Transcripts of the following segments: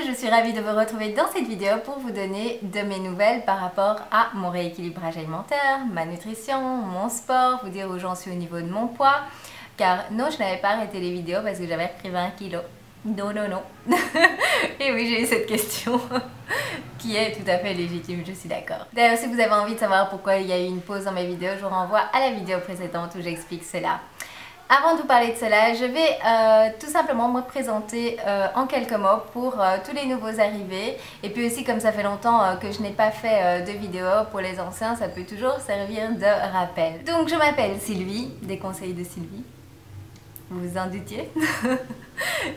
tous, je suis ravie de vous retrouver dans cette vidéo pour vous donner de mes nouvelles par rapport à mon rééquilibrage alimentaire, ma nutrition, mon sport, vous dire où j'en suis au niveau de mon poids. Car non, je n'avais pas arrêté les vidéos parce que j'avais repris 20 kilos. Non, non, non. Et oui, j'ai eu cette question qui est tout à fait légitime, je suis d'accord. D'ailleurs, si vous avez envie de savoir pourquoi il y a eu une pause dans mes vidéos, je vous renvoie à la vidéo précédente où j'explique cela. Avant de vous parler de cela, je vais tout simplement me présenter en quelques mots pour tous les nouveaux arrivés. Et puis aussi, comme ça fait longtemps que je n'ai pas fait de vidéo pour les anciens, ça peut toujours servir de rappel. Donc, je m'appelle Sylvie, des conseils de Sylvie. Vous vous en doutiez.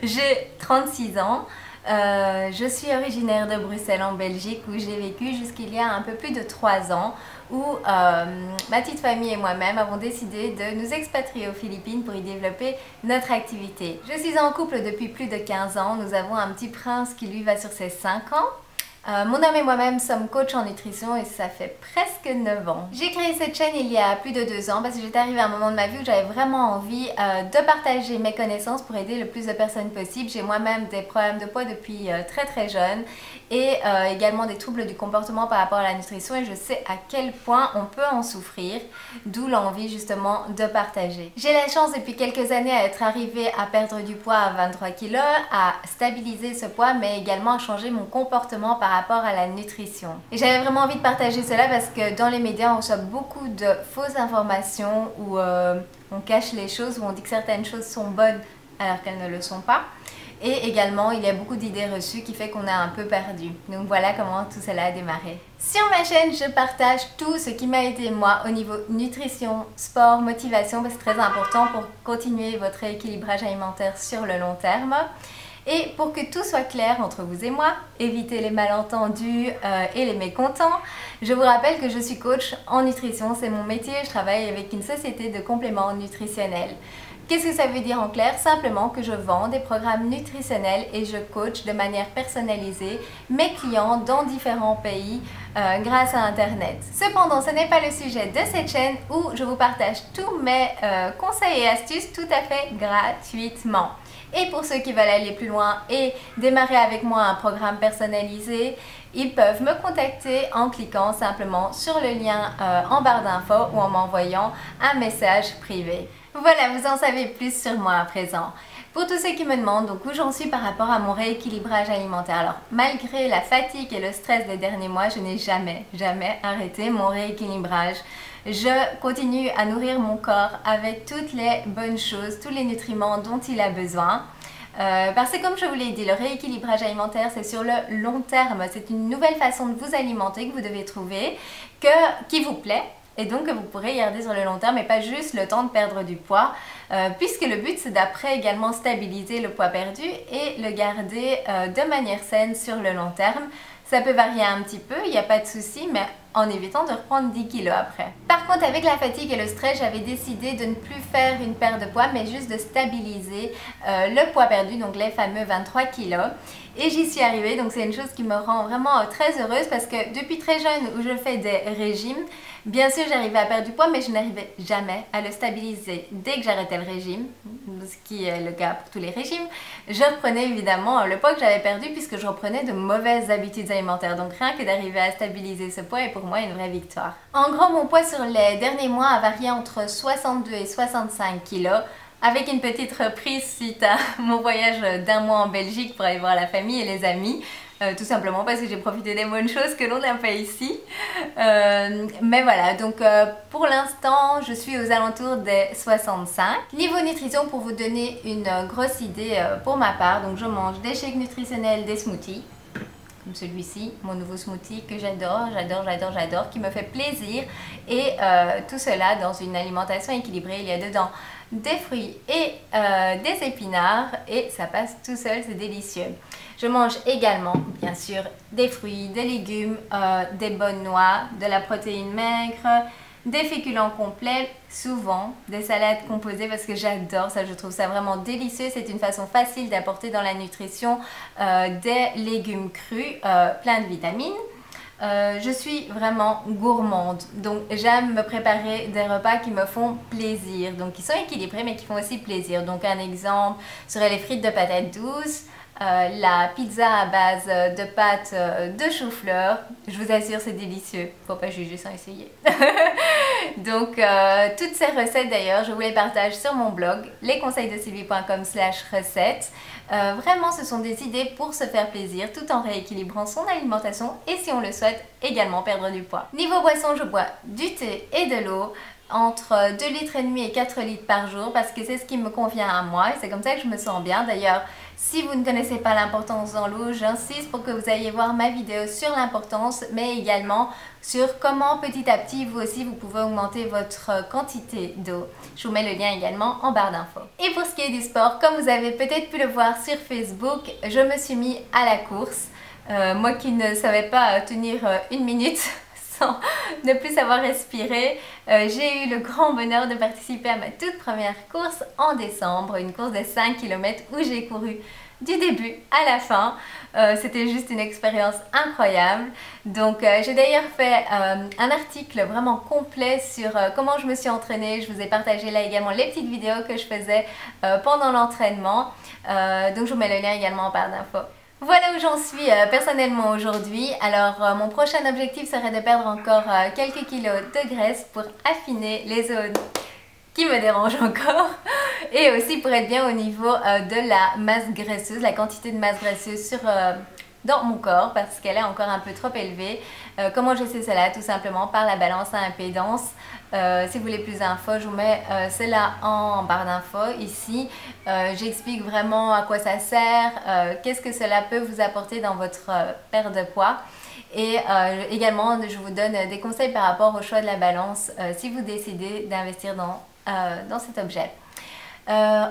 J'ai 36 ans. Je suis originaire de Bruxelles en Belgique où j'ai vécu jusqu'il y a un peu plus de 3 ans où ma petite famille et moi-même avons décidé de nous expatrier aux Philippines pour y développer notre activité. Je suis en couple depuis plus de 15 ans, nous avons un petit prince qui lui va sur ses 5 ans. Mon homme et moi-même sommes coachs en nutrition et ça fait presque 9 ans. J'ai créé cette chaîne il y a plus de 2 ans parce que j'étais arrivée à un moment de ma vie où j'avais vraiment envie de partager mes connaissances pour aider le plus de personnes possible. J'ai moi-même des problèmes de poids depuis très jeune et également des troubles du comportement par rapport à la nutrition et je sais à quel point on peut en souffrir, d'où l'envie justement de partager. J'ai la chance depuis quelques années à être arrivée à perdre du poids à 23 kg, à stabiliser ce poids mais également à changer mon comportement par rapport à la nutrition. Et j'avais vraiment envie de partager cela parce que dans les médias on reçoit beaucoup de fausses informations où on cache les choses, où on dit que certaines choses sont bonnes alors qu'elles ne le sont pas. Et également, il y a beaucoup d'idées reçues qui fait qu'on a un peu perdu. Donc voilà comment tout cela a démarré. Sur ma chaîne, je partage tout ce qui m'a aidé moi au niveau nutrition, sport, motivation, parce que c'est très important pour continuer votre rééquilibrage alimentaire sur le long terme. Et pour que tout soit clair entre vous et moi, éviter les malentendus et les mécontents, je vous rappelle que je suis coach en nutrition, c'est mon métier, je travaille avec une société de compléments nutritionnels. Qu'est-ce que ça veut dire en clair? Simplement que je vends des programmes nutritionnels et je coach de manière personnalisée mes clients dans différents pays grâce à Internet. Cependant, ce n'est pas le sujet de cette chaîne où je vous partage tous mes conseils et astuces tout à fait gratuitement. Et pour ceux qui veulent aller plus loin et démarrer avec moi un programme personnalisé, ils peuvent me contacter en cliquant simplement sur le lien en barre d'infos ou en m'envoyant un message privé. Voilà, vous en savez plus sur moi à présent. Pour tous ceux qui me demandent donc où j'en suis par rapport à mon rééquilibrage alimentaire, alors malgré la fatigue et le stress des derniers mois, je n'ai jamais arrêté mon rééquilibrage. Je continue à nourrir mon corps avec toutes les bonnes choses, tous les nutriments dont il a besoin. Parce que comme je vous l'ai dit, le rééquilibrage alimentaire c'est sur le long terme, c'est une nouvelle façon de vous alimenter que vous devez trouver, qui vous plaît. Et donc que vous pourrez garder sur le long terme et pas juste le temps de perdre du poids puisque le but c'est d'après également stabiliser le poids perdu et le garder de manière saine sur le long terme. Ça peut varier un petit peu, il n'y a pas de souci, mais en évitant de reprendre 10 kilos après. Par contre, avec la fatigue et le stress, j'avais décidé de ne plus faire une perte de poids, mais juste de stabiliser le poids perdu, donc les fameux 23 kilos. Et j'y suis arrivée, donc c'est une chose qui me rend vraiment très heureuse parce que depuis très jeune où je fais des régimes, bien sûr j'arrivais à perdre du poids mais je n'arrivais jamais à le stabiliser. Dès que j'arrêtais le régime, ce qui est le cas pour tous les régimes, je reprenais évidemment le poids que j'avais perdu puisque je reprenais de mauvaises habitudes alimentaires. Donc rien que d'arriver à stabiliser ce poids est pour moi une vraie victoire. En gros, mon poids sur les derniers mois a varié entre 62 et 65 kilos. Avec une petite reprise suite à mon voyage d'1 mois en Belgique pour aller voir la famille et les amis. Tout simplement parce que j'ai profité des bonnes choses que l'on n'a pas ici. Mais voilà, donc pour l'instant, je suis aux alentours des 65. Niveau nutrition, pour vous donner une grosse idée pour ma part, donc je mange des shakes nutritionnels, des smoothies. Comme celui-ci, mon nouveau smoothie que j'adore, qui me fait plaisir. Et tout cela dans une alimentation équilibrée. Il y a dedans des fruits et des épinards et ça passe tout seul, c'est délicieux. Je mange également, bien sûr, des fruits, des légumes, des bonnes noix, de la protéine maigre, des féculents complets, souvent des salades composées parce que j'adore ça, je trouve ça vraiment délicieux. C'est une façon facile d'apporter dans la nutrition des légumes crus, plein de vitamines. Je suis vraiment gourmande, donc j'aime me préparer des repas qui me font plaisir, donc qui sont équilibrés mais qui font aussi plaisir. Donc un exemple serait les frites de patates douces, la pizza à base de pâtes de chou-fleur. Je vous assure, c'est délicieux. Faut pas juger sans essayer. Donc, toutes ces recettes d'ailleurs, je vous les partage sur mon blog, lesconseilsdesylvie.com/recettes. Vraiment, ce sont des idées pour se faire plaisir tout en rééquilibrant son alimentation et si on le souhaite, également perdre du poids. Niveau boisson, je bois du thé et de l'eau entre 2,5 litres et 4 litres par jour parce que c'est ce qui me convient à moi et c'est comme ça que je me sens bien. D'ailleurs, si vous ne connaissez pas l'importance dans l'eau, j'insiste pour que vous ayez voir ma vidéo sur l'importance, mais également sur comment petit à petit vous aussi vous pouvez augmenter votre quantité d'eau. Je vous mets le lien également en barre d'infos. Et pour ce qui est du sport, comme vous avez peut-être pu le voir sur Facebook, je me suis mis à la course. Moi qui ne savais pas tenir une minute sans ne plus savoir respirer, j'ai eu le grand bonheur de participer à ma toute première course en décembre, une course de 5 km où j'ai couru du début à la fin. C'était juste une expérience incroyable. Donc j'ai d'ailleurs fait un article vraiment complet sur comment je me suis entraînée. Je vous ai partagé là également les petites vidéos que je faisais pendant l'entraînement. Donc je vous mets le lien également en barre d'infos. Voilà où j'en suis personnellement aujourd'hui. Alors mon prochain objectif serait de perdre encore quelques kilos de graisse pour affiner les zones qui me dérangent encore et aussi pour être bien au niveau de la masse graisseuse, la quantité de masse graisseuse dans mon corps parce qu'elle est encore un peu trop élevée. Comment je sais cela? Tout simplement par la balance à impédance. Si vous voulez plus d'infos, je vous mets cela en barre d'infos ici. J'explique vraiment à quoi ça sert, qu'est-ce que cela peut vous apporter dans votre perte de poids. Et également, je vous donne des conseils par rapport au choix de la balance si vous décidez d'investir dans cet objet.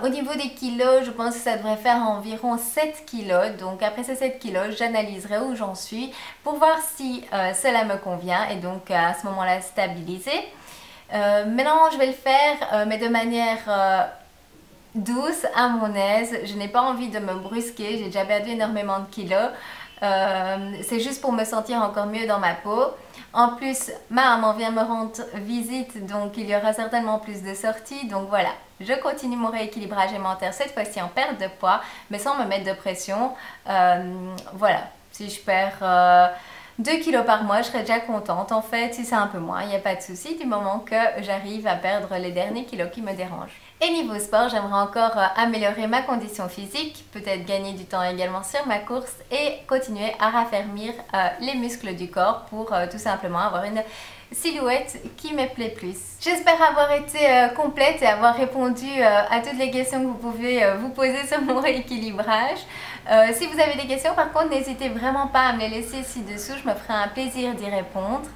Au niveau des kilos, je pense que ça devrait faire environ 7 kilos. Donc après ces 7 kilos, j'analyserai où j'en suis pour voir si cela me convient et donc à ce moment-là stabiliser. Maintenant, je vais le faire mais de manière douce, à mon aise. Je n'ai pas envie de me brusquer, j'ai déjà perdu énormément de kilos. C'est juste pour me sentir encore mieux dans ma peau. En plus, ma maman vient me rendre visite, donc il y aura certainement plus de sorties. Donc voilà, je continue mon rééquilibrage alimentaire, cette fois-ci en perte de poids, mais sans me mettre de pression. Voilà, si je perds 2 kilos par mois, je serais déjà contente. En fait, si c'est un peu moins, il n'y a pas de souci du moment que j'arrive à perdre les derniers kilos qui me dérangent. Et niveau sport, j'aimerais encore améliorer ma condition physique, peut-être gagner du temps également sur ma course et continuer à raffermir les muscles du corps pour tout simplement avoir une silhouette qui me plaît plus. J'espère avoir été complète et avoir répondu à toutes les questions que vous pouvez vous poser sur mon rééquilibrage. Si vous avez des questions, par contre, n'hésitez vraiment pas à me les laisser ci-dessous, je me ferai un plaisir d'y répondre.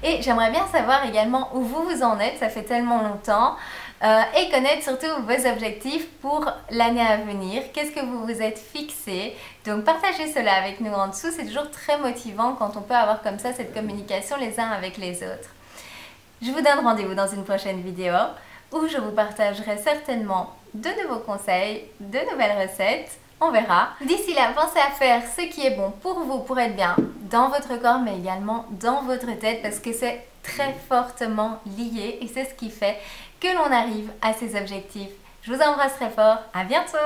Et j'aimerais bien savoir également où vous en êtes, ça fait tellement longtemps. Et connaître surtout vos objectifs pour l'année à venir. Qu'est-ce que vous vous êtes fixé? Donc partagez cela avec nous en dessous, c'est toujours très motivant quand on peut avoir comme ça cette communication les uns avec les autres. Je vous donne rendez-vous dans une prochaine vidéo où je vous partagerai certainement de nouveaux conseils, de nouvelles recettes. On verra. D'ici là, pensez à faire ce qui est bon pour vous, pour être bien dans votre corps, mais également dans votre tête, parce que c'est très fortement lié et c'est ce qui fait que l'on arrive à ses objectifs. Je vous embrasse très fort, à bientôt!